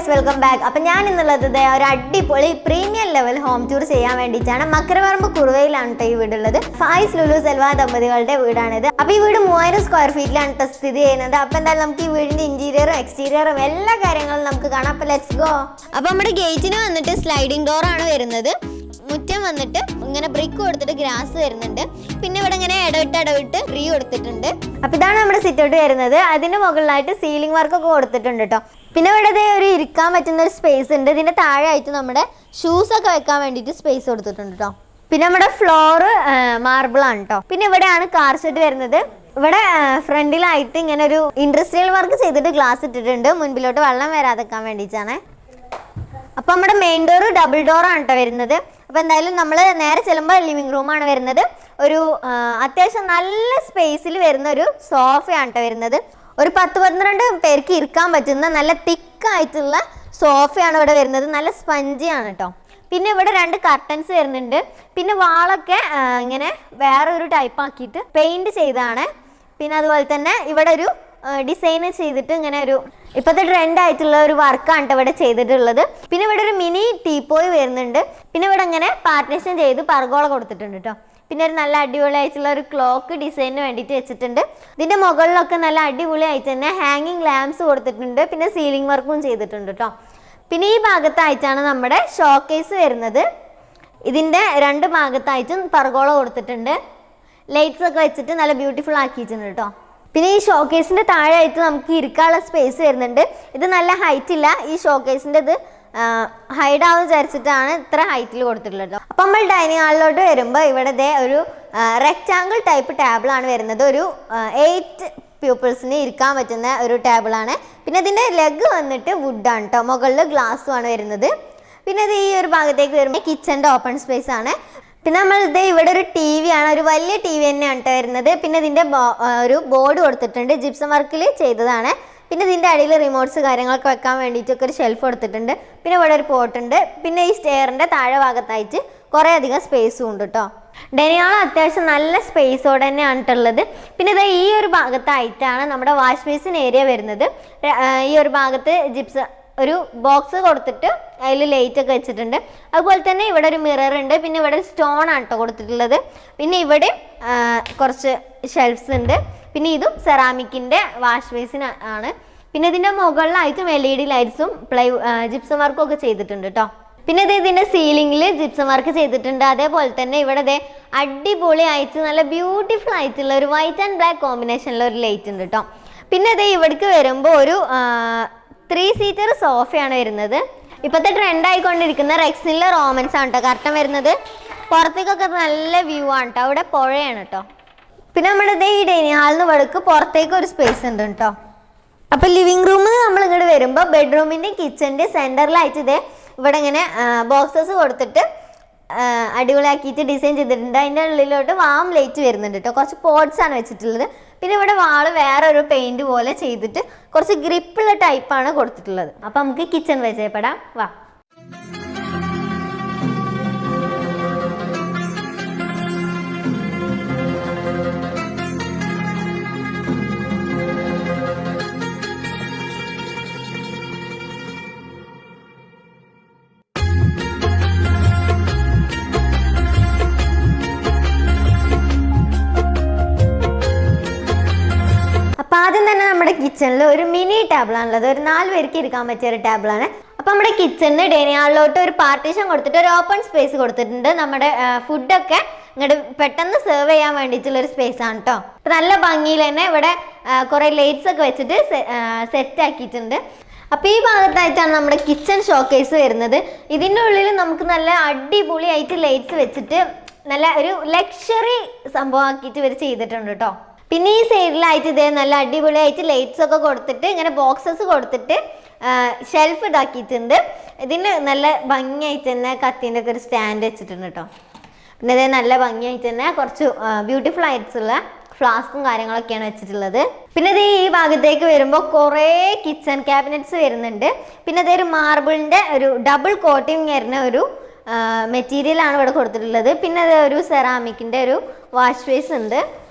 Guys, welcome back. അപ്പം ഞാൻ ഇന്നുള്ളത് ഒരു അടിപൊളി പ്രീമിയം ലെവൽ ഹോം ടൂർ ചെയ്യാൻ വേണ്ടിയിട്ടാണ്. മക്കരപ്പറമ്പ് കുറുവയിലാണ് കേട്ടോ ഈ വീടുള്ളത്. ഫായിസ് ലുലു സെൽവ ദമ്പതികളുടെ വീടാണിത്. അപ്പോൾ ഈ വീട് 3000 സ്ക്വയർ ഫീറ്റിലാണ് കേട്ടോ സ്ഥിതി ചെയ്യുന്നത്. അപ്പോൾ എന്തായാലും നമുക്ക് ഈ വീടിൻ്റെ ഇൻറ്റീരിയറും എക്സ്റ്റീരിയറും എല്ലാ കാര്യങ്ങളും നമുക്ക് കാണാം. അപ്പോൾ ലെറ്റ്സ് ഗോ. അപ്പോൾ നമ്മുടെ ഗേറ്റിന് വന്നിട്ട് സ്ലൈഡിംഗ് ഡോറാണ് വരുന്നത്. മുറ്റം വന്നിട്ട് ഇങ്ങനെ ബ്രിക്ക് കൊടുത്തിട്ട് ഗ്രാസ് വരുന്നുണ്ട്. പിന്നെ ഇവിടെ ഇങ്ങനെ ഇടവിട്ട് ട്രീ കൊടുത്തിട്ടുണ്ട്. അപ്പോൾ ഇതാണ് നമ്മുടെ സിറ്റ് ഔട്ട് വരുന്നത്. അതിന് മുകളിലായിട്ട് സീലിംഗ് വർക്കൊക്കെ കൊടുത്തിട്ടുണ്ട് കേട്ടോ. പിന്നെ ഇവിടെ ഒരു ഇരിക്കാൻ പറ്റുന്ന ഒരു സ്പേസ് ഉണ്ട്. ഇതിൻ്റെ താഴെ ആയിട്ട് നമ്മുടെ ഷൂസൊക്കെ വെക്കാൻ വേണ്ടിയിട്ട് സ്പേസ് കൊടുത്തിട്ടുണ്ട് കേട്ടോ. പിന്നെ നമ്മുടെ ഫ്ലോറ് മാർബിളാണ് കേട്ടോ. പിന്നെ ഇവിടെയാണ് കാർ ഷെഡ് വരുന്നത്. ഇവിടെ ഫ്രണ്ടിലായിട്ട് ഇങ്ങനെ ഒരു ഇൻഡസ്ട്രിയൽ വർക്ക് ചെയ്തിട്ട് ഗ്ലാസ് ഇട്ടിട്ടുണ്ട്, മുൻപിലോട്ട് വെള്ളം വരാതെക്കാൻ വേണ്ടിയിട്ടാണ്. അപ്പോൾ നമ്മുടെ മെയിൻ ഡോർ ഡബിൾ ഡോറാണ് കേട്ടോ വരുന്നത്. അപ്പോൾ എന്തായാലും നമ്മൾ നേരെ ചെല്ലുമ്പോൾ ലിവിങ് റൂമാണ് വരുന്നത്. ഒരു അത്യാവശ്യം നല്ല സ്പേസിൽ വരുന്ന ഒരു സോഫയാണ് കേട്ടോ വരുന്നത്. ഒരു 10-12 പേർക്ക് ഇരിക്കാൻ പറ്റുന്ന നല്ല തിക്കായിട്ടുള്ള സോഫയാണ് ഇവിടെ വരുന്നത്. നല്ല സ്പഞ്ചിയാണ് കേട്ടോ. പിന്നെ ഇവിടെ 2 കർട്ടൻസ് വരുന്നുണ്ട്. പിന്നെ വാളൊക്കെ ഇങ്ങനെ വേറൊരു ടൈപ്പ് ആക്കിയിട്ട് പെയിൻറ് ചെയ്തതാണ്. പിന്നെ അതുപോലെ തന്നെ ഇവിടെ ഒരു ഡിസൈൻ ചെയ്തിട്ട് ഇങ്ങനെ ഒരു ഇപ്പോഴത്തെ ട്രെൻഡ് ആയിട്ടുള്ള ഒരു വർക്കാണ് ഇവിടെ ചെയ്തിട്ടുള്ളത്. പിന്നെ ഇവിടെ ഒരു മിനി ടീപ്പോയ് വരുന്നുണ്ട്. പിന്നെ ഇവിടെ ഇങ്ങനെ പാർട്ടീഷൻ ചെയ്ത് പർഗോള കൊടുത്തിട്ടുണ്ട് കേട്ടോ. പിന്നെ ഒരു നല്ല അടിപൊളിയായിട്ടുള്ള ഒരു ക്ലോക്ക് ഡിസൈനിന് വേണ്ടിയിട്ട് വെച്ചിട്ടുണ്ട്. ഇതിൻ്റെ മുകളിലൊക്കെ നല്ല അടിപൊളിയായിട്ട് തന്നെ ഹാങ്ങിങ് ലാംപ്സ് കൊടുത്തിട്ടുണ്ട്. പിന്നെ സീലിംഗ് വർക്കും ചെയ്തിട്ടുണ്ട് കേട്ടോ. പിന്നെ ഈ ഭാഗത്തായിട്ടാണ് നമ്മുടെ ഷോക്കേസ് വരുന്നത്. ഇതിൻ്റെ 2 ഭാഗത്തായിട്ടും പർഗോള കൊടുത്തിട്ടുണ്ട്. ലൈറ്റ്സ് ഒക്കെ വെച്ചിട്ട് നല്ല ബ്യൂട്ടിഫുൾ ആക്കിയിട്ടുണ്ട് കേട്ടോ. പിന്നെ ഈ ഷോക്കേസിൻ്റെ താഴെയായിട്ട് നമുക്ക് ഇരിക്കാനുള്ള സ്പേസ് വരുന്നുണ്ട്. ഇത് നല്ല ഹൈറ്റ് ഇല്ല. ഈ ഷോക്കേസിൻ്റെ ഇത് ഹൈഡാവും വിചാരിച്ചിട്ടാണ് ഇത്ര ഹൈറ്റിൽ കൊടുത്തിട്ടുള്ളത്. അപ്പം നമ്മൾ ഡൈനിങ് ഹാളിലോട്ട് വരുമ്പോൾ ഇവിടെ ഒരു റെക്റ്റാങ്കിൾ ടൈപ്പ് ടേബിളാണ് വരുന്നത്. ഒരു 8 പീപ്പിൾസിന് ഇരിക്കാൻ പറ്റുന്ന ഒരു ടേബിളാണ്. പിന്നെ ഇതിൻ്റെ ലെഗ് വന്നിട്ട് വുഡാണ് കേട്ടോ. മുകളിൽ ഗ്ലാസ്സുമാണ് വരുന്നത്. പിന്നെ ഇത് ഈ ഒരു ഭാഗത്തേക്ക് വരുമ്പോൾ കിച്ചൻ്റെ ഓപ്പൺ സ്പേസ് ആണ്. പിന്നെ നമ്മൾ ഇവിടെ ഒരു ടി വി ആണ്, ഒരു വലിയ ടി വി തന്നെയാണ് കേട്ടോ വരുന്നത്. പിന്നെ ഇതിൻ്റെ ഒരു ബോർഡ് കൊടുത്തിട്ടുണ്ട്, ജിപ്സം വർക്കിൽ ചെയ്തതാണ്. പിന്നെ ഇതിൻ്റെ അടിയിൽ റിമോട്ട്സ് കാര്യങ്ങളൊക്കെ വെക്കാൻ വേണ്ടിയിട്ടൊക്കെ ഒരു ഷെൽഫ് കൊടുത്തിട്ടുണ്ട്. പിന്നെ ഇവിടെ ഒരു പോട്ടുണ്ട്. പിന്നെ ഈ സ്റ്റെയറിൻ്റെ താഴെ ഭാഗത്തായിട്ട് കുറേ അധികം സ്പേസും ഉണ്ട് കേട്ടോ. ഡൈനിങ് ഹാൾ അത്യാവശ്യം നല്ല സ്പേസോടെ തന്നെയാണ് ഉള്ളത്. പിന്നെ ഇത് ഈ ഒരു ഭാഗത്തായിട്ടാണ് നമ്മുടെ വാഷ് ബേസിൻ ഏരിയ വരുന്നത്. ഈ ഒരു ഭാഗത്ത് ഒരു ബോക്സ് കൊടുത്തിട്ട് അതിൽ ലൈറ്റ് ഒക്കെ വെച്ചിട്ടുണ്ട്. അതുപോലെ തന്നെ ഇവിടെ ഒരു മിറർ ഉണ്ട്. പിന്നെ ഇവിടെ ഒരു സ്റ്റോൺ ആണ് കേട്ടോ കൊടുത്തിട്ടുള്ളത്. പിന്നെ ഇവിടെ കുറച്ച് ഷെൽഫ്സ് ഉണ്ട്. പിന്നെ ഇതും സെറാമിക്കിൻ്റെ വാഷ് ബേസിൻ ആണ്. പിന്നെ ഇതിൻ്റെ മുകളിലായിട്ടും LED ലൈറ്റ്സും ജിപ്സം വർക്കും ഒക്കെ ചെയ്തിട്ടുണ്ട് കേട്ടോ. പിന്നെ ഇതിൻ്റെ സീലിംഗിൽ ജിപ്സം വർക്ക് ചെയ്തിട്ടുണ്ട്. അതേപോലെ തന്നെ ഇവിടെ അടിപൊളി ആയിട്ട് നല്ല ബ്യൂട്ടിഫുൾ ആയിട്ടുള്ള ഒരു വൈറ്റ് ആൻഡ് ബ്ലാക്ക് കോമ്പിനേഷനിലുള്ള ഒരു ലൈറ്റ് ഉണ്ട് കേട്ടോ. പിന്നെ ഇവിടേക്ക് വരുമ്പോൾ ഒരു 3 സീറ്റർ സോഫയാണ് വരുന്നത്. ഇപ്പോഴത്തെ ട്രെൻഡ് ആയിക്കൊണ്ടിരിക്കുന്ന റെക്സിലെ റോമൻസ് ആണ് കേട്ടോ കർട്ടൻ വരുന്നത്. പുറത്തേക്കൊക്കെ നല്ല വ്യൂ ആണ് കേട്ടോ. അവിടെ പുഴയാണ് കേട്ടോ. പിന്നെ നമ്മുടെ ഈ ഡൈനിങ് ഹാളിൽ നിന്ന് ഇവിടേക്ക് പുറത്തേക്ക് ഒരു സ്പേസ് ഉണ്ട് കേട്ടോ. അപ്പോൾ ലിവിങ് റൂമിൽ നമ്മൾ ഇങ്ങോട്ട് വരുമ്പോൾ ബെഡ്റൂമിൻ്റെ കിച്ചൻ്റെ സെൻറ്ററിലായിട്ട് ഇവിടെ ഇങ്ങനെ ബോക്സസ് കൊടുത്തിട്ട് അടിപൊളിയാക്കിയിട്ട് ഡിസൈൻ ചെയ്തിട്ടുണ്ട്. അതിൻ്റെ ഉള്ളിലോട്ട് വാം ലൈറ്റ് വരുന്നുണ്ട് കേട്ടോ. കുറച്ച് പോട്ട്സ് ആണ് വെച്ചിട്ടുള്ളത്. പിന്നെ ഇവിടെ വാള് വേറെ ഒരു പെയിൻറ് പോലെ ചെയ്തിട്ട് കുറച്ച് ഗ്രിപ്പുള്ള ടൈപ്പാണ് കൊടുത്തിട്ടുള്ളത്. അപ്പം നമുക്ക് കിച്ചൺ പരിചയപ്പെടാം. വാ. ആദ്യം തന്നെ നമ്മുടെ കിച്ചണിൽ ഒരു മിനി ടേബിളാണുള്ളത്. ഒരു 4 പേർക്ക് ഇരിക്കാൻ പറ്റിയ ഒരു ടേബിളാണ്. അപ്പം നമ്മുടെ കിച്ചണിന് ഡൈനിങ് ഹാളിലോട്ട് ഒരു പാർട്ടീഷൻ കൊടുത്തിട്ട് ഒരു ഓപ്പൺ സ്പേസ് കൊടുത്തിട്ടുണ്ട്. നമ്മുടെ ഫുഡൊക്കെ ഇങ്ങോട്ട് പെട്ടെന്ന് സെർവ് ചെയ്യാൻ വേണ്ടിയിട്ടുള്ളൊരു സ്പേസ് ആണ് കേട്ടോ. അപ്പം നല്ല ഭംഗിയിൽ തന്നെ ഇവിടെ കുറേ ലൈറ്റ്സ് ഒക്കെ വെച്ചിട്ട് സെറ്റ് ആക്കിയിട്ടുണ്ട്. അപ്പോൾ ഈ ഭാഗത്തായിട്ടാണ് നമ്മുടെ കിച്ചൺ ഷോക്കേസ് വരുന്നത്. ഇതിൻ്റെ ഉള്ളിൽ നമുക്ക് നല്ല അടിപൊളിയായിട്ട് ലൈറ്റ്സ് വെച്ചിട്ട് നല്ല ഒരു ലക്ഷറി സംഭവം ആക്കിയിട്ട് ഇവർ ചെയ്തിട്ടുണ്ട് കേട്ടോ. പിന്നെ ഈ സൈഡിലായിട്ട് നല്ല അടിപൊളിയായിട്ട് ലൈറ്റ്സ് ഒക്കെ കൊടുത്തിട്ട് ഇങ്ങനെ ബോക്സസ് കൊടുത്തിട്ട് ഷെൽഫ് ഇതാക്കിയിട്ടുണ്ട്. ഇതിന് നല്ല ഭംഗിയായിട്ട് തന്നെ കത്തിൻ്റെ ഒക്കെ ഒരു സ്റ്റാൻഡ് വെച്ചിട്ടുണ്ട് കേട്ടോ. പിന്നെ നല്ല ഭംഗിയായിട്ട് തന്നെ കുറച്ച് ബ്യൂട്ടിഫുൾ ആയിട്ടുള്ള ഫ്ലാസ്കും കാര്യങ്ങളൊക്കെയാണ് വെച്ചിട്ടുള്ളത്. പിന്നെ ഈ ഭാഗത്തേക്ക് വരുമ്പോൾ കുറേ കിച്ചൺ ക്യാബിനറ്റ്സ് വരുന്നുണ്ട്. പിന്നെ ഒരു മാർബിളിൻ്റെ ഒരു ഡബിൾ കോട്ടിങ് വരുന്ന ഒരു മെറ്റീരിയലാണ് ഇവിടെ കൊടുത്തിട്ടുള്ളത്. പിന്നെ ഒരു സെറാമിക്കിൻ്റെ ഒരു വാഷ് ബേസ് ഉണ്ട്.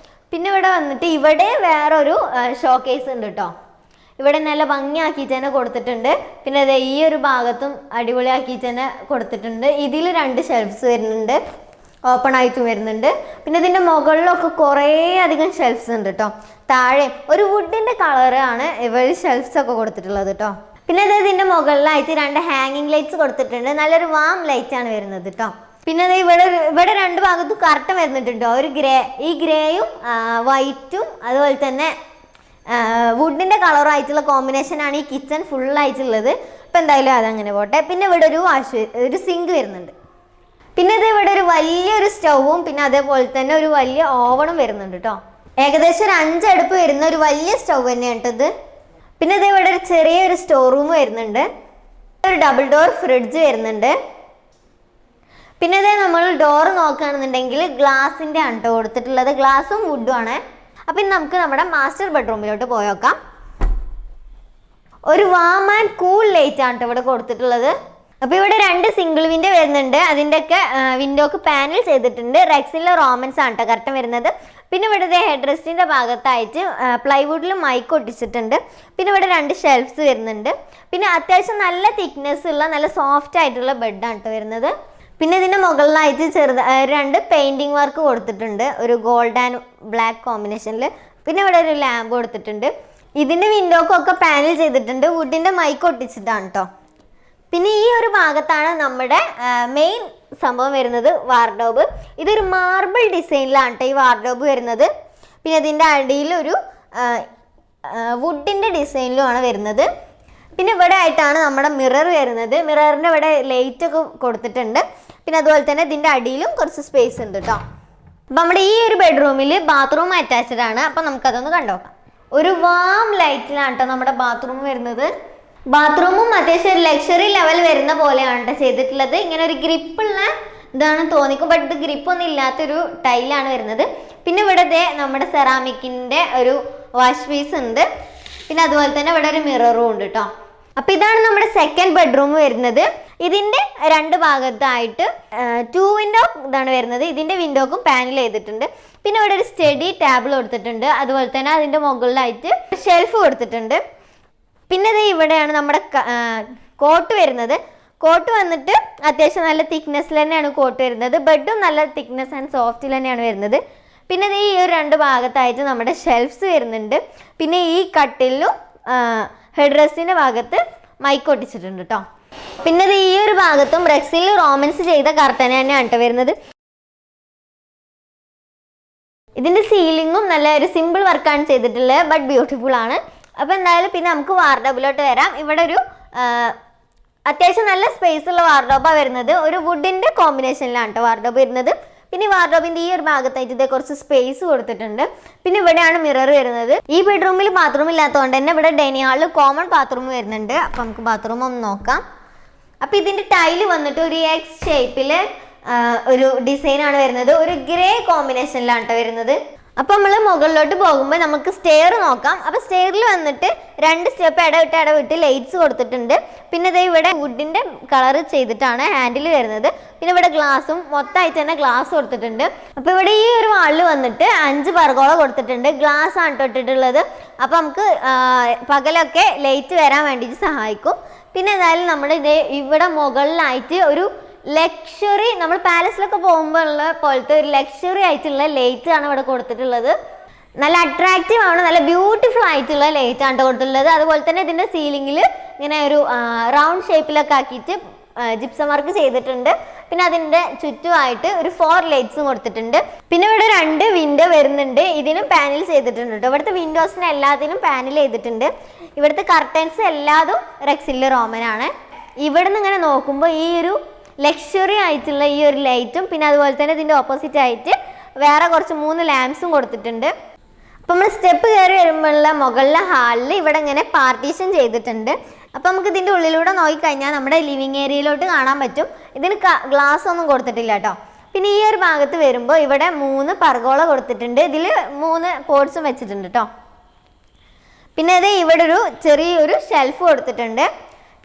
പിന്നെ ഇവിടെ വന്നിട്ട് ഇവിടെ വേറൊരു ഷോക്കേസ് ഉണ്ട് കേട്ടോ. ഇവിടെ നല്ല ഭംഗിയാക്കിയിട്ട് തന്നെ കൊടുത്തിട്ടുണ്ട്. പിന്നെ അതെ ഈ ഒരു ഭാഗത്തും അടിപൊളിയാക്കിയിട്ട് തന്നെ കൊടുത്തിട്ടുണ്ട്. ഇതിൽ 2 ഷെൽഫ്സ് വരുന്നുണ്ട്, ഓപ്പൺ ആയിട്ട് വരുന്നുണ്ട്. പിന്നെ ഇതിൻ്റെ മുകളിലൊക്കെ കുറേ അധികം ഷെൽഫ്സ് ഉണ്ട് കേട്ടോ. താഴെ ഒരു വുഡിൻ്റെ കളറാണ് ഇവർ ഷെൽഫ്സ് ഒക്കെ കൊടുത്തിട്ടുള്ളത് കേട്ടോ. പിന്നെ അത് ഇതിൻ്റെ മുകളിലായിട്ട് 2 ഹാങ്ങിങ് ലൈറ്റ്സ് കൊടുത്തിട്ടുണ്ട്. നല്ലൊരു വാം ലൈറ്റ് ആണ് വരുന്നത് കേട്ടോ. പിന്നെ അത് ഇവിടെ 2 ഭാഗത്തും കർട്ടൻ വരുന്നുണ്ട്, ഒരു ഗ്രേ, ഈ ഗ്രേയും വൈറ്റും അതുപോലെ തന്നെ വുഡിൻ്റെ കളറായിട്ടുള്ള കോമ്പിനേഷനാണ് ഈ കിച്ചൺ ഫുള്ളായിട്ടുള്ളത്. അപ്പോൾ എന്തായാലും അതങ്ങനെ പോട്ടെ. പിന്നെ ഇവിടെ ഒരു സിങ്ക് വരുന്നുണ്ട്. പിന്നെ ഇത് ഇവിടെ ഒരു വലിയൊരു സ്റ്റൗവും പിന്നെ അതേപോലെ തന്നെ ഒരു വലിയ ഓവണും വരുന്നുണ്ട് കേട്ടോ. ഏകദേശം ഒരു 5 അടുപ്പ് വരുന്ന ഒരു വലിയ സ്റ്റൗ തന്നെയാണ് കേട്ടത്. പിന്നെ ഇത് ഇവിടെ ഒരു ചെറിയൊരു സ്റ്റോർ റൂം വരുന്നുണ്ട്, ഒരു ഡബിൾ ഡോർ ഫ്രിഡ്ജ് വരുന്നുണ്ട്. പിന്നെ ഇതേ നമ്മൾ ഡോർ നോക്കുകയാണെന്നുണ്ടെങ്കിൽ ഗ്ലാസിൻ്റെ ആണ് കേട്ടോ കൊടുത്തിട്ടുള്ളത്, ഗ്ലാസും വുഡും ആണ്. അപ്പം ഇനി നമുക്ക് നമ്മുടെ മാസ്റ്റർ ബെഡ്റൂമിലോട്ട് പോയേക്കാം. ഒരു വാം ആൻഡ് കൂൾ ലൈറ്റ് ആണ് കേട്ടോ ഇവിടെ കൊടുത്തിട്ടുള്ളത്. അപ്പോൾ ഇവിടെ 2 സിംഗിൾ വിൻഡോ വരുന്നുണ്ട്, അതിൻ്റെയൊക്കെ വിൻഡോക്ക് പാനൽ ചെയ്തിട്ടുണ്ട്. റെക്സിലെ റോമൻസ് ആണ് കേട്ടോ കറക്റ്റ് വരുന്നത്. പിന്നെ ഇവിടെ ഹെഡ് റെസ്റ്റിൻ്റെ ഭാഗത്തായിട്ട് പ്ലൈവുഡിൽ മൈക്ക് ഒട്ടിച്ചിട്ടുണ്ട്. പിന്നെ ഇവിടെ 2 ഷെൽഫ്സ് വരുന്നുണ്ട്. പിന്നെ അത്യാവശ്യം നല്ല തിക്നെസ് ഉള്ള നല്ല സോഫ്റ്റ് ആയിട്ടുള്ള ബെഡാണ് കേട്ടോ വരുന്നത്. പിന്നെ ഇതിൻ്റെ മുകളിലായിട്ട് 2 പെയിൻറ്റിങ് വർക്ക് കൊടുത്തിട്ടുണ്ട്, ഒരു ഗോൾഡ് ആൻഡ് ബ്ലാക്ക് കോമ്പിനേഷനിൽ. പിന്നെ ഇവിടെ ഒരു ലാമ്പ് കൊടുത്തിട്ടുണ്ട്. ഇതിൻ്റെ വിൻഡോക്കൊക്കെ പാനൽ ചെയ്തിട്ടുണ്ട്, വുഡിൻ്റെ മൈക്ക് ഒട്ടിച്ചിട്ടാണ് കേട്ടോ. പിന്നെ ഈ ഒരു ഭാഗത്താണ് നമ്മുടെ മെയിൻ സംഭവം വരുന്നത്, വാർഡ്രോബ്. ഇതൊരു മാർബിൾ ഡിസൈനിലാണ് കേട്ടോ ഈ വാർഡ്രോബ് വരുന്നത്. പിന്നെ ഇതിൻ്റെ അടിയിലൊരു വുഡിൻ്റെ ഡിസൈനിലുമാണ് വരുന്നത്. പിന്നെ ഇവിടെ ആയിട്ടാണ് നമ്മുടെ മിറർ വരുന്നത്. മിററിൻ്റെ ഇവിടെ ലൈറ്റ് ഒക്കെ കൊടുത്തിട്ടുണ്ട്. പിന്നെ അതുപോലെ തന്നെ ഇതിൻ്റെ അടിയിലും കുറച്ച് സ്പേസ് ഉണ്ട് കേട്ടോ. അപ്പം നമ്മുടെ ഈ ഒരു ബെഡ്റൂമിൽ ബാത്റൂം അറ്റാച്ച്ഡ് ആണ്. അപ്പം നമുക്കതൊന്ന് കണ്ടുനോക്കാം. ഒരു വാം ലൈറ്റിലാണ് കേട്ടോ നമ്മുടെ ബാത്റൂം വരുന്നത്. ബാത്റൂമും അത്യാവശ്യം ഒരു ലക്ഷറി ലെവൽ വരുന്ന പോലെയാണ് കേട്ടോ ചെയ്തിട്ടുള്ളത്. ഇങ്ങനെ ഒരു ഗ്രിപ്പുള്ള ഇതാണ് തോന്നിക്കും, ബട്ട് ഇത് ഗ്രിപ്പൊന്നും ഇല്ലാത്തൊരു ടൈലാണ് വരുന്നത്. പിന്നെ ഇവിടെ നമ്മുടെ സെറാമിക്കിൻ്റെ ഒരു വാഷ് പീസ് ഉണ്ട്. പിന്നെ അതുപോലെ തന്നെ ഇവിടെ ഒരു മിററും ഉണ്ട് കേട്ടോ. അപ്പം ഇതാണ് നമ്മുടെ സെക്കൻഡ് ബെഡ്റൂം വരുന്നത്. ഇതിൻ്റെ 2 ഭാഗത്തായിട്ട് 2 വിൻഡോ ഇതാണ് വരുന്നത്. ഇതിൻ്റെ വിൻഡോക്കും പാനൽ ചെയ്തിട്ടുണ്ട്. പിന്നെ ഇവിടെ ഒരു സ്റ്റഡി ടേബിൾ കൊടുത്തിട്ടുണ്ട്. അതുപോലെ തന്നെ അതിൻ്റെ മുകളിലായിട്ട് ഷെൽഫ് കൊടുത്തിട്ടുണ്ട്. പിന്നെ ഇത് ഇവിടെയാണ് നമ്മുടെ കോട്ട് വരുന്നത്. കോട്ട് വന്നിട്ട് അത്യാവശ്യം നല്ല തിക്നെസ്സിൽ തന്നെയാണ് കോട്ട് വരുന്നത്. ബെഡും നല്ല തിക്നെസ് ആൻഡ് സോഫ്റ്റിൽ തന്നെയാണ് വരുന്നത്. പിന്നെ ഈ ഒരു 2 ഭാഗത്തായിട്ട് നമ്മുടെ ഷെൽഫ്സ് വരുന്നുണ്ട്. പിന്നെ ഈ കട്ടിലും ഹെഡ് റെസ്റ്റിൻ്റെ ഭാഗത്ത് മൈക്ക് ഒട്ടിച്ചിട്ടുണ്ട് കേട്ടോ. പിന്നെ ഈ ഒരു ഭാഗത്തും റെക്സിൽ റോമൻസ് ചെയ്ത കർട്ടൻ തന്നെയാണ് കേട്ടോ വരുന്നത്. ഇതിൻ്റെ സീലിങ്ങും നല്ല ഒരു സിമ്പിൾ വർക്കാണ് ചെയ്തിട്ടുള്ളത്, ബട്ട് ബ്യൂട്ടിഫുൾ ആണ്. അപ്പോൾ എന്തായാലും പിന്നെ നമുക്ക് വാർഡ്രോബിലോട്ട് വരാം. ഇവിടെ ഒരു അത്യാവശ്യം നല്ല സ്പേസ് ഉള്ള വാർഡ്രോബാണ് വരുന്നത്. ഒരു വുഡിൻ്റെ കോമ്പിനേഷനിലാണ് കേട്ടോ വാർഡ്രോബ് വരുന്നത്. പിന്നെ വാർഡ്രോബിൻ്റെ ഈ ഒരു ഭാഗത്തായിട്ട് ഇതേ കുറച്ച് സ്പേസ് കൊടുത്തിട്ടുണ്ട്. പിന്നെ ഇവിടെയാണ് മിറർ വരുന്നത്. ഈ ബെഡ്റൂമിൽ ബാത്റൂം ഇല്ലാത്തതുകൊണ്ട് തന്നെ ഇവിടെ ഡൈനിങ് ഹാളിൽ കോമൺ ബാത്റൂം വരുന്നുണ്ട്. അപ്പം നമുക്ക് ബാത്റൂം ഒന്ന് നോക്കാം. അപ്പോൾ ഇതിൻ്റെ ടൈല് വന്നിട്ട് ഒരു എക്സ് ഷേപ്പിൽ ഒരു ഡിസൈനാണ് വരുന്നത്. ഒരു ഗ്രേ കോമ്പിനേഷനിലാണ് കേട്ടോ വരുന്നത്. അപ്പോൾ നമ്മൾ മുകളിലോട്ട് പോകുമ്പോൾ നമുക്ക് സ്റ്റെയർ നോക്കാം. അപ്പോൾ സ്റ്റെയറിൽ വന്നിട്ട് 2 സ്റ്റെപ്പ് ഇടവിട്ട് ലൈറ്റ്സ് കൊടുത്തിട്ടുണ്ട്. പിന്നെ ഇത് ഇവിടെ വുഡിൻ്റെ കളർ ചെയ്തിട്ടാണ് ഹാൻഡിൽ വരുന്നത്. പിന്നെ ഇവിടെ ഗ്ലാസും മൊത്തമായിട്ട് തന്നെ ഗ്ലാസ് കൊടുത്തിട്ടുണ്ട്. അപ്പോൾ ഇവിടെ ഈ ഒരു വാളിൽ വന്നിട്ട് 5 പർഗോള കൊടുത്തിട്ടുണ്ട്. ഗ്ലാസ് ആണ് ഇട്ടിട്ടുള്ളത്. അപ്പോൾ നമുക്ക് പകലൊക്കെ ലൈറ്റ് വരാൻ വേണ്ടിയിട്ട് സഹായിക്കും. പിന്നെ എന്തായാലും നമ്മുടെ ഇവിടെ മുകളിലായിട്ട് ഒരു ലക്ഷറി, നമ്മൾ പാലസിലൊക്കെ പോകുമ്പോൾ ഉള്ള പോലത്തെ ഒരു ലക്ഷറി ആയിട്ടുള്ള ലൈറ്റ് ആണ് ഇവിടെ കൊടുത്തിട്ടുള്ളത്. നല്ല അട്രാക്റ്റീവ് ആണ്, നല്ല ബ്യൂട്ടിഫുൾ ആയിട്ടുള്ള ലൈറ്റ് ആണ് കൊടുത്തിട്ടുള്ളത്. അതുപോലെ തന്നെ ഇതിൻ്റെ സീലിങ്ങിൽ ഇങ്ങനെ ഒരു റൗണ്ട് ഷേപ്പിലൊക്കെ ആക്കിയിട്ട് ജിപ്സം വർക്ക് ചെയ്തിട്ടുണ്ട്. പിന്നെ അതിൻ്റെ ചുറ്റുമായിട്ട് ഒരു 4 ലൈറ്റ്സും കൊടുത്തിട്ടുണ്ട്. പിന്നെ ഇവിടെ 2 വിൻഡോ വരുന്നുണ്ട്. ഇതിനും പാനൽ ചെയ്തിട്ടുണ്ട് കേട്ടോ. ഇവിടുത്തെ വിൻഡോസിന് എല്ലാത്തിനും പാനൽ ചെയ്തിട്ടുണ്ട്. ഇവിടുത്തെ കർട്ടൻസ് എല്ലാതും റെക്സിലെ റോമനാണ്. ഇവിടെ നിന്ന് ഇങ്ങനെ നോക്കുമ്പോൾ ഈ ഒരു ലക്ഷറി ആയിട്ടുള്ള ഈ ഒരു ലൈറ്റും പിന്നെ അതുപോലെ തന്നെ ഇതിൻ്റെ ഓപ്പോസിറ്റ് ആയിട്ട് വേറെ കുറച്ച് 3 ലാംപ്സും കൊടുത്തിട്ടുണ്ട്. അപ്പം നമ്മൾ സ്റ്റെപ്പ് കയറി വരുമ്പോഴുള്ള മുകളിലെ ഹാളിൽ ഇവിടെ ഇങ്ങനെ പാർട്ടീഷൻ ചെയ്തിട്ടുണ്ട്. അപ്പം നമുക്ക് ഇതിൻ്റെ ഉള്ളിലൂടെ നോക്കിക്കഴിഞ്ഞാൽ നമ്മുടെ ലിവിങ് ഏരിയയിലോട്ട് കാണാൻ പറ്റും. ഇതിന് ഗ്ലാസ് ഒന്നും കൊടുത്തിട്ടില്ല കേട്ടോ. പിന്നെ ഈ ഒരു ഭാഗത്ത് വരുമ്പോൾ ഇവിടെ 3 പർഗോള കൊടുത്തിട്ടുണ്ട്. ഇതിൽ 3 പോട്ട്സും വെച്ചിട്ടുണ്ട് കേട്ടോ. പിന്നെ ഇത് ഇവിടെ ഒരു ചെറിയൊരു ഷെൽഫ് കൊടുത്തിട്ടുണ്ട്.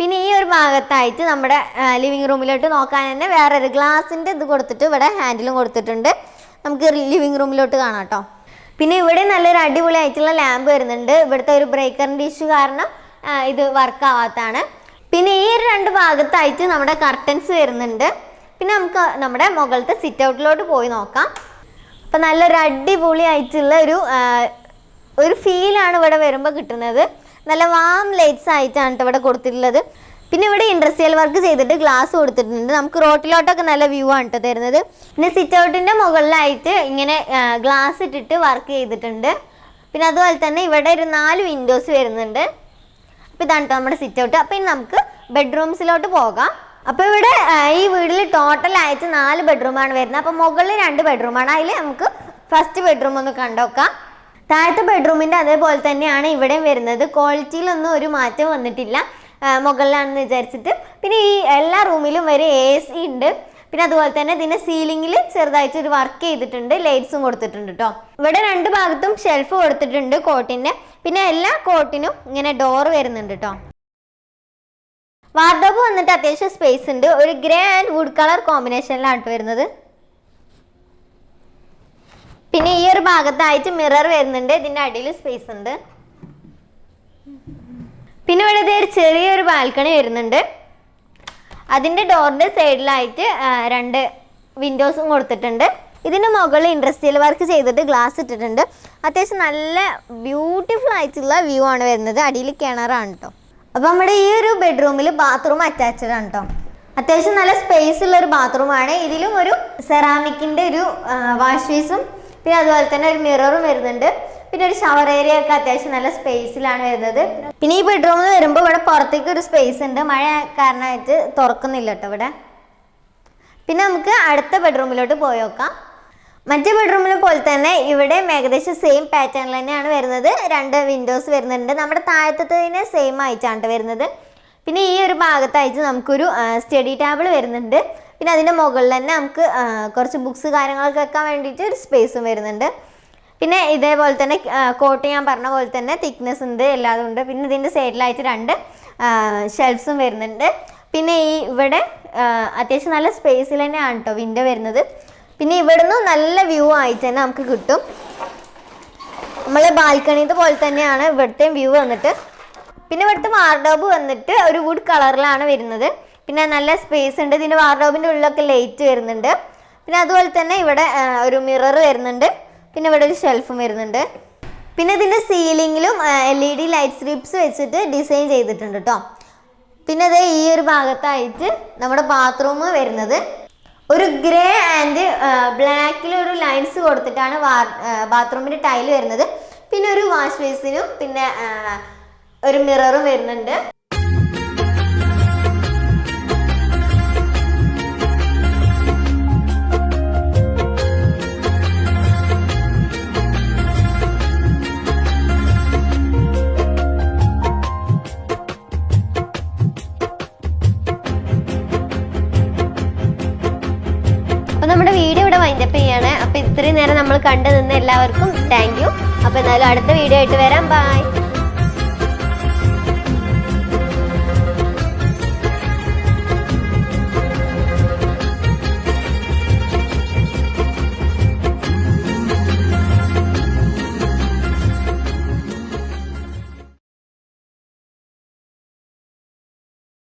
പിന്നെ ഈ ഒരു ഭാഗത്തായിട്ട് നമ്മുടെ ലിവിങ് റൂമിലോട്ട് നോക്കാൻ തന്നെ വേറൊരു ഗ്ലാസിൻ്റെ ഇത് കൊടുത്തിട്ട് ഇവിടെ ഹാൻഡിലും കൊടുത്തിട്ടുണ്ട്. നമുക്ക് ലിവിങ് റൂമിലോട്ട് കാണാം കേട്ടോ. പിന്നെ ഇവിടെ നല്ലൊരു അടിപൊളിയായിട്ടുള്ള ലാമ്പ് വരുന്നുണ്ട്. ഇവിടുത്തെ ഒരു ബ്രേക്കറിൻ്റെ ഇഷ്യൂ കാരണം ഇത് വർക്ക് ആവാത്തതാണ്. പിന്നെ ഈ ഒരു 2 ഭാഗത്തായിട്ട് നമ്മുടെ കർട്ടൻസ് വരുന്നുണ്ട്. പിന്നെ നമുക്ക് നമ്മുടെ മുകളിലത്തെ സിറ്റ് ഔട്ടിലോട്ട് പോയി നോക്കാം. അപ്പം നല്ലൊരു അടിപൊളിയായിട്ടുള്ള ഒരു ഫീലാണ് ഇവിടെ വരുമ്പോൾ കിട്ടുന്നത്. നല്ല വാം ലൈറ്റ്സ് ആയിട്ടാണ് ഇവിടെ കൊടുത്തിട്ടുള്ളത്. പിന്നെ ഇവിടെ ഇൻഡസ്ട്രിയൽ വർക്ക് ചെയ്തിട്ട് ഗ്ലാസ് കൊടുത്തിട്ടുണ്ട്. നമുക്ക് റോട്ടിലോട്ടൊക്കെ നല്ല വ്യൂ ആണ് കേട്ടോ തരുന്നത്. പിന്നെ സിറ്റ് ഔട്ടിൻ്റെ മുകളിലായിട്ട് ഇങ്ങനെ ഗ്ലാസ് ഇട്ടിട്ട് വർക്ക് ചെയ്തിട്ടുണ്ട്. പിന്നെ അതുപോലെ തന്നെ ഇവിടെ ഒരു 4 വിൻഡോസ് വരുന്നുണ്ട്. അപ്പോൾ ഇതാണ് കേട്ടോ നമ്മുടെ സിറ്റ് ഔട്ട്. അപ്പോൾ ഇനി നമുക്ക് ബെഡ്റൂംസിലോട്ട് പോകാം. അപ്പോൾ ഇവിടെ ഈ വീട്ടിൽ ടോട്ടലായിട്ട് 4 ബെഡ്റൂമാണ് വരുന്നത്. അപ്പോൾ മുകളിൽ 2 ബെഡ്റൂമാണ്. അതിൽ നമുക്ക് ഫസ്റ്റ് ബെഡ്റൂം ഒന്ന് കണ്ടുനോക്കാം. താഴത്തെ ബെഡ്റൂമിൻ്റെ അതേപോലെ തന്നെയാണ് ഇവിടെയും വരുന്നത്. ക്വാളിറ്റിയിലൊന്നും ഒരു മാറ്റം വന്നിട്ടില്ല, മുകളിലാണെന്ന് വിചാരിച്ചിട്ട്. പിന്നെ ഈ എല്ലാ റൂമിലും വരെ AC ഉണ്ട്. പിന്നെ അതുപോലെ തന്നെ ഇതിൻ്റെ സീലിങ്ങിൽ ചെറുതായിട്ടൊരു വർക്ക് ചെയ്തിട്ടുണ്ട്, ലൈറ്റ്സും കൊടുത്തിട്ടുണ്ട് കേട്ടോ. ഇവിടെ 2 ഭാഗത്തും ഷെൽഫ് കൊടുത്തിട്ടുണ്ട് കോട്ടിൻ്റെ. പിന്നെ എല്ലാ കോട്ടിനും ഇങ്ങനെ ഡോർ വരുന്നുണ്ട് കേട്ടോ. വാർഡ്രോബ് വന്നിട്ട് അത്യാവശ്യം സ്പേസ് ഉണ്ട്. ഒരു ഗ്രേ ആൻഡ് വുഡ് കളർ കോമ്പിനേഷനിലാണ് വരുന്നത്. പിന്നെ ഈ ഒരു ഭാഗത്തായിട്ട് മിറർ വരുന്നുണ്ട്. ഇതിൻ്റെ അടിയിൽ സ്പേസ് ഉണ്ട്. പിന്നെ ഇവിടെ ഒരു ചെറിയൊരു ബാൽക്കണി വരുന്നുണ്ട്. അതിൻ്റെ ഡോറിൻ്റെ സൈഡിലായിട്ട് 2 വിൻഡോസും കൊടുത്തിട്ടുണ്ട്. ഇതിന് മുകളിൽ ഇൻഡസ്ട്രിയൽ വർക്ക് ചെയ്തിട്ട് ഗ്ലാസ് ഇട്ടിട്ടുണ്ട്. അത്യാവശ്യം നല്ല ബ്യൂട്ടിഫുൾ ആയിട്ടുള്ള വ്യൂ ആണ് വരുന്നത്. അടിയിൽ കിണറാണ് കേട്ടോ. അപ്പോൾ നമ്മുടെ ഈ ഒരു ബെഡ്റൂമിൽ ബാത്റൂം അറ്റാച്ച്ഡ് ആണ് കേട്ടോ. അത്യാവശ്യം നല്ല സ്പേസ് ഉള്ള ഒരു ബാത്റൂമാണ്. ഇതിലും ഒരു സെറാമിക്കിൻ്റെ ഒരു വാഷ് ബേസും പിന്നെ അതുപോലെ തന്നെ ഒരു മിററും വരുന്നുണ്ട്. പിന്നെ ഒരു ഷവർ ഏരിയ ഒക്കെ അത്യാവശ്യം നല്ല സ്പേസിലാണ് വരുന്നത്. പിന്നെ ഈ ബെഡ്റൂമിൽ വരുമ്പോൾ ഇവിടെ പുറത്തേക്ക് ഒരു സ്പേസ് ഉണ്ട്. മഴ കാരണമായിട്ട് തുറക്കുന്നില്ല കേട്ടോ ഇവിടെ. പിന്നെ നമുക്ക് അടുത്ത ബെഡ്റൂമിലോട്ട് പോയി നോക്കാം. മറ്റേ ബെഡ്റൂമിലെ പോലെ തന്നെ ഇവിടെ ഏകദേശം സെയിം പാറ്റേണിൽ തന്നെയാണ് വരുന്നത്. 2 വിൻഡോസ് വരുന്നുണ്ട്. നമ്മുടെ താഴത്തതിന് സെയിം ആയിട്ടാണ് വരുന്നത്. പിന്നെ ഈ ഒരു ഭാഗത്തായിട്ട് നമുക്കൊരു സ്റ്റഡി ടേബിൾ വരുന്നുണ്ട്. പിന്നെ അതിൻ്റെ മുകളിൽ തന്നെ നമുക്ക് കുറച്ച് ബുക്സ് കാര്യങ്ങളൊക്കെ വെക്കാൻ വേണ്ടിയിട്ട് ഒരു സ്പേസും വരുന്നുണ്ട്. പിന്നെ ഇതേപോലെ തന്നെ കോട്ട് ഞാൻ പറഞ്ഞ പോലെ തന്നെ തിക്നെസ് ഉണ്ട്, എല്ലാതും ഉണ്ട്. പിന്നെ ഇതിൻ്റെ സൈഡിലായിട്ട് 2 ഷെൽഫ്സും വരുന്നുണ്ട്. പിന്നെ ഇവിടെ അത്യാവശ്യം നല്ല സ്പേസിൽ തന്നെയാണ് കേട്ടോ വിൻഡോ വരുന്നത്. പിന്നെ ഇവിടുന്ന് നല്ല വ്യൂ ആയിട്ട് തന്നെ നമുക്ക് കിട്ടും. നമ്മൾ ബാൽക്കണിത്തെ പോലെ തന്നെയാണ് ഇവിടുത്തെ വ്യൂ വന്നിട്ട്. പിന്നെ ഇവിടുത്തെ വാർഡ്രോബ് വന്നിട്ട് ഒരു വുഡ് കളറിലാണ് വരുന്നത്. പിന്നെ നല്ല സ്പേസ് ഉണ്ട്. ഇതിൻ്റെ വാർഡ്രോബിൻ്റെ ഉള്ളിലൊക്കെ ലൈറ്റ് വരുന്നുണ്ട്. പിന്നെ അതുപോലെ തന്നെ ഇവിടെ ഒരു മിറർ വരുന്നുണ്ട്. പിന്നെ ഇവിടെ ഒരു ഷെൽഫും വരുന്നുണ്ട്. പിന്നെ ഇതിൻ്റെ സീലിങ്ങിലും LED ലൈറ്റ് സ്ട്രിപ്സ് വെച്ചിട്ട് ഡിസൈൻ ചെയ്തിട്ടുണ്ട് കേട്ടോ. പിന്നെ അത് ഈ ഒരു ഭാഗത്തായിട്ട് നമ്മുടെ ബാത്റൂം വരുന്നത് ഒരു ഗ്രേ ആൻഡ് ബ്ലാക്കിലൊരു ലൈൻസ് കൊടുത്തിട്ടാണ് ബാത്റൂമിൻ്റെ ടൈല് വരുന്നത്. പിന്നെ ഒരു വാഷ് ബേസിനും പിന്നെ ഒരു മിററും വരുന്നുണ്ട്. നമ്മുടെ വീഡിയോ ഇവിടെ വൈൻഡപ്പ് ചെയ്യാണ്. അപ്പോൾ ഇത്രയും നേരം നമ്മൾ കണ്ടു നിന്ന് എല്ലാവർക്കും താങ്ക് യു. അപ്പോൾ എന്തായാലും അടുത്ത വീഡിയോ ആയിട്ട് വരാം. ബൈ.